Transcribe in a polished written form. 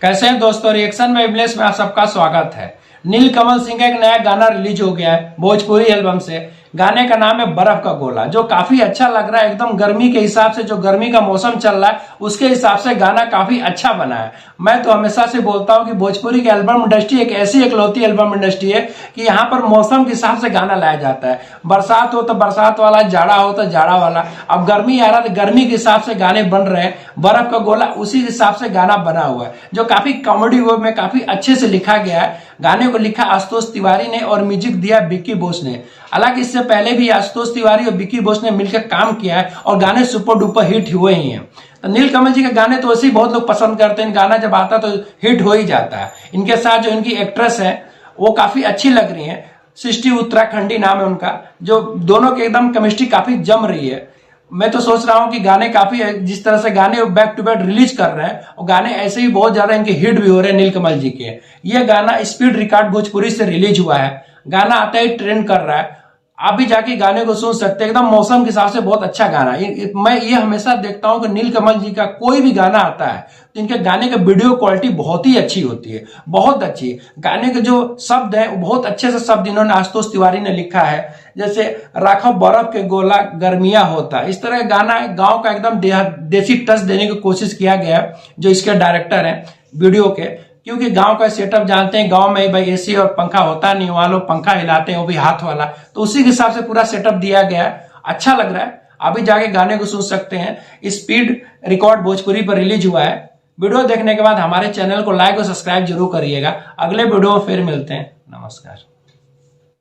कैसे हैं दोस्तों, रिएक्शन में विमलेश में आप सबका स्वागत है। नीलकमल सिंह का एक नया गाना रिलीज हो गया है भोजपुरी एल्बम से। गाने का नाम है बर्फ का गोला, जो काफी अच्छा लग रहा है। एकदम गर्मी के हिसाब से, जो गर्मी का मौसम चल रहा है उसके हिसाब से गाना काफी अच्छा बना है। मैं तो हमेशा से बोलता हूं कि भोजपुरी की एल्बम इंडस्ट्री एक ऐसी इकलौती एल्बम इंडस्ट्री है कि यहाँ पर मौसम के हिसाब से गाना लाया जाता है। बरसात हो तो बरसात वाला, जाड़ा हो तो जाड़ा वाला। अब गर्मी आ रहा तो गर्मी के हिसाब से गाने बन रहे हैं। बर्फ का गोला उसी हिसाब से गाना बना हुआ है, जो काफी कॉमेडी वे में काफी अच्छे से लिखा गया है। गाने को लिखा आशुतोष तिवारी ने और म्यूजिक दिया विक्की बोस ने। हालांकि इससे पहले भी आशुतोष तिवारी और विक्की बोस ने मिलकर काम किया है और गाने सुपर डुपर हिट हुए ही हैं। तो नीलकमल जी के गाने तो वैसे ही बहुत लोग पसंद करते हैं। गाना जब आता तो हिट हो ही जाता है। इनके साथ जो इनकी एक्ट्रेस है वो काफी अच्छी लग रही है। सृष्टि उत्तराखंडी नाम है उनका, जो दोनों के एकदम केमिस्ट्री काफी जम रही है। मैं तो सोच रहा हूं कि गाने काफी, जिस तरह से गाने बैक टू बैक रिलीज कर रहे हैं और गाने ऐसे ही बहुत ज्यादा इनके हिट भी हो रहे हैं नीलकमल जी के। ये गाना स्पीड रिकॉर्ड भोजपुरी से रिलीज हुआ है। गाना आता ही ट्रेंड कर रहा है। आप भी जाके गाने को सुन सकते हैं। एकदम मौसम के हिसाब से बहुत अच्छा गाना है। मैं ये हमेशा देखता हूं कि नीलकमल जी का कोई भी गाना आता है तो इनके गाने का वीडियो क्वालिटी बहुत ही अच्छी होती है, बहुत अच्छी। गाने के जो शब्द है वो बहुत अच्छे से शब्द इन्होंने आशुतोष तिवारी ने लिखा है। जैसे राखो बर्फ के गोला गर्मिया होता, इस तरह का गाना है। गांव का एकदम देसी टच देने की कोशिश किया गया जो इसके डायरेक्टर हैं वीडियो के। क्योंकि गांव का सेटअप जानते हैं, गांव में भाई एसी और पंखा होता नहीं, वहां लोग पंखा हिलाते हैं वो भी हाथ वाला, तो उसी के हिसाब से पूरा सेटअप दिया गया है। अच्छा लग रहा है। अभी जाके गाने को सुन सकते हैं। स्पीड रिकॉर्ड भोजपुरी पर रिलीज हुआ है। वीडियो देखने के बाद हमारे चैनल को लाइक और सब्सक्राइब जरूर करिएगा। अगले वीडियो में फिर मिलते हैं। नमस्कार।